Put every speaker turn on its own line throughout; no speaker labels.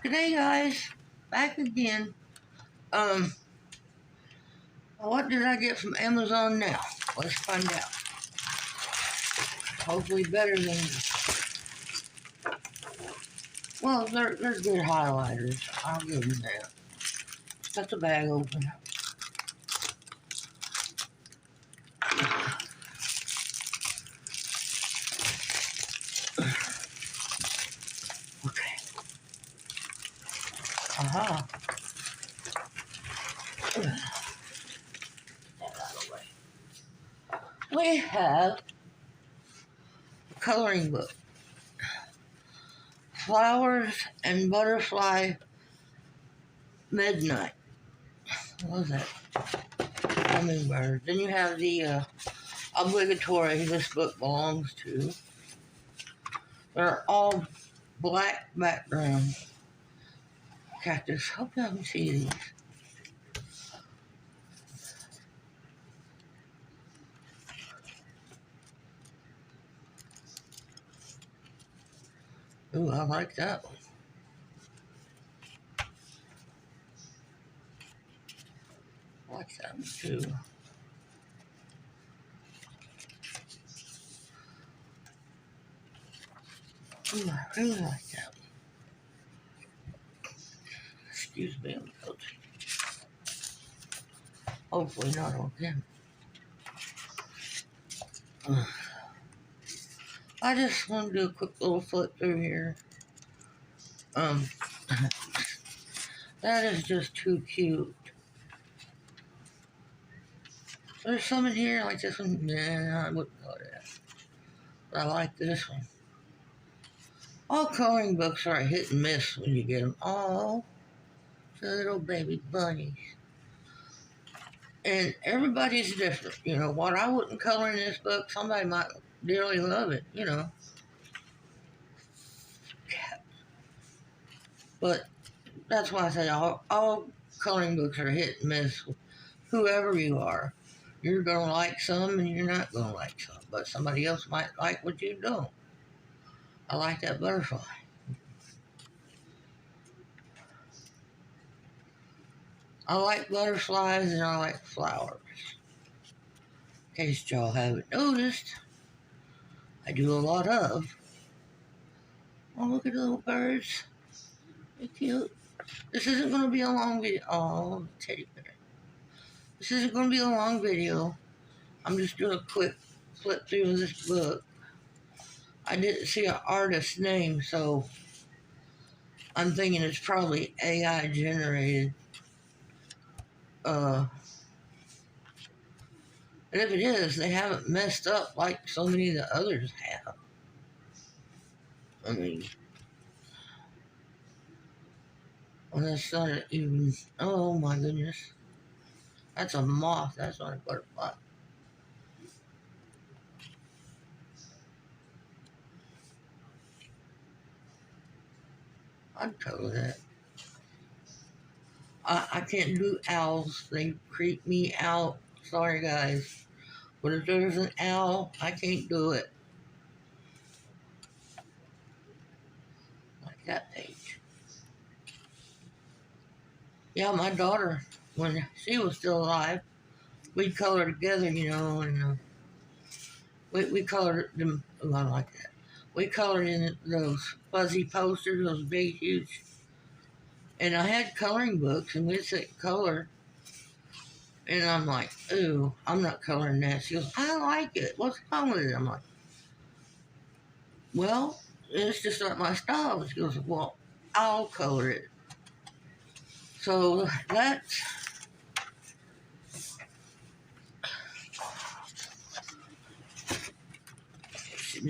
G'day guys, back again. Um, what did I get from Amazon now? Let's find out. Hopefully better than, well, they're good highlighters. I'll give them that. Got the bag open. Okay. Aha. Get that out of the way. We have a coloring book. Flowers and Butterfly Midnight. What was that? Hummingbird. Then you have the obligatory this book belongs to. They're all black background. Cactus. Hope y'all can see these. Ooh, I like that one. I like that one too. Ooh, I really like that one. Excuse me, I'm coaching. Hopefully not on camera. I just want to do a quick little flip through here. That is just too cute. There's some in here like this one. Nah, I wouldn't go that. But I like this one. All coloring books are a hit and miss when you get them. Oh, little baby bunnies. And everybody's different. You know, what I wouldn't color in this book, somebody might dearly love it, you know. But that's why I say all coloring books are hit and miss. Whoever you are, you're going to like some and you're not going to like some. But somebody else might like what you don't. I like that butterfly. I like butterflies and I like flowers. In case y'all haven't noticed, I do a lot of. Oh, look at the little birds. They're cute. This isn't going to be a long video. Oh, teddy bear. This isn't going to be a long video. I'm just doing a quick flip through this book. I didn't see an artist's name, so I'm thinking it's probably AI generated. And if it is, they haven't messed up like so many of the others have. I mean, well, that's not even, oh my goodness. That's a moth, that's not a butterfly. I'd color that. I can't do owls, they creep me out. Sorry guys. But if there's an owl, I can't do it. Like that page. Yeah, my daughter, when she was still alive, we'd color together, you know, and we colored them. Oh, I like that. We colored in those fuzzy posters, those big, huge. And I had coloring books, and we'd sit color. And I'm like, ooh, I'm not coloring that. She goes, I like it. What's wrong with it? I'm like, well, it's just not my style. She goes, well, I'll color it. So that's,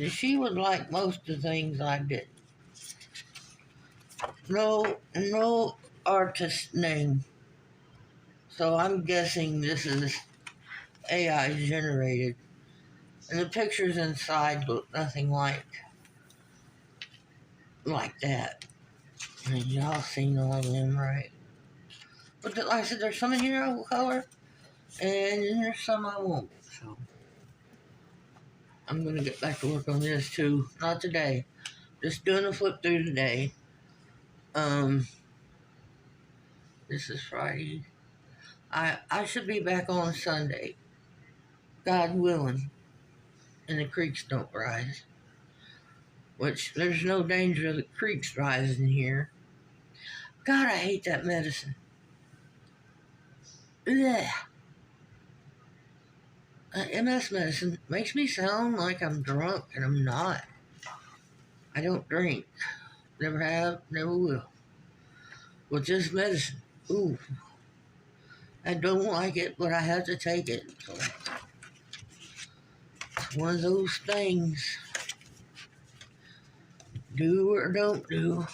she would like most of the things I did. No artist name. So I'm guessing this is AI generated. And the pictures inside look nothing like that. And y'all seen all of them, right? But like I said, there's some in here I will color, and then there's some I won't. So I'm gonna get back to work on this too. Not today. Just doing a flip through today. Um, this is Friday. I should be back on Sunday, God willing, and the creeks don't rise. Which there's no danger of the creeks rising here. God, I hate that medicine. Ugh. MS medicine makes me sound like I'm drunk, and I'm not. I don't drink. Never have, never will. With just medicine. Ooh. I don't like it, but I have to take it. So it's one of those things. Do or don't do.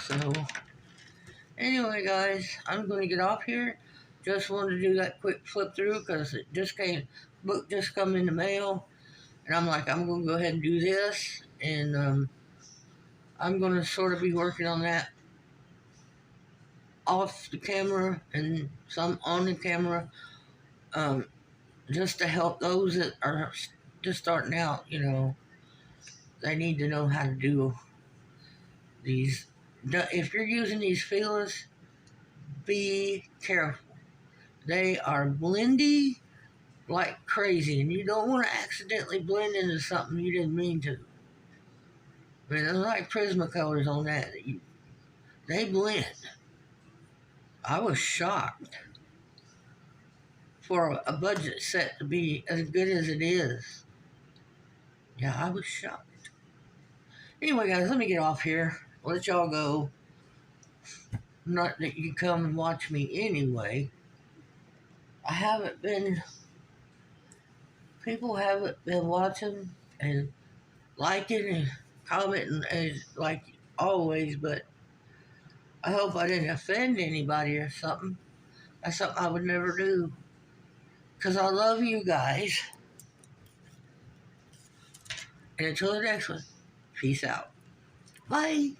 So, anyway, guys, I'm going to get off here. Just wanted to do that quick flip through because it just came, book just come in the mail. And I'm like, I'm going to go ahead and do this. And I'm going to sort of be working on that off the camera and some on the camera, just to help those that are just starting out. They need to know how to do these. If you're using these feelers, be careful. They are blendy like crazy, and you don't want to accidentally blend into something you didn't mean to. I mean, they're like Prismacolors on that. They blend. I was shocked for a budget set to be as good as it is. Yeah, I was shocked. Anyway, guys, let me get off here. Let y'all go. Not that you come and watch me anyway. I haven't been. People haven't been watching and liking and commenting as like always, but I hope I didn't offend anybody or something. That's something I would never do. Because I love you guys. And until the next one, peace out. Bye.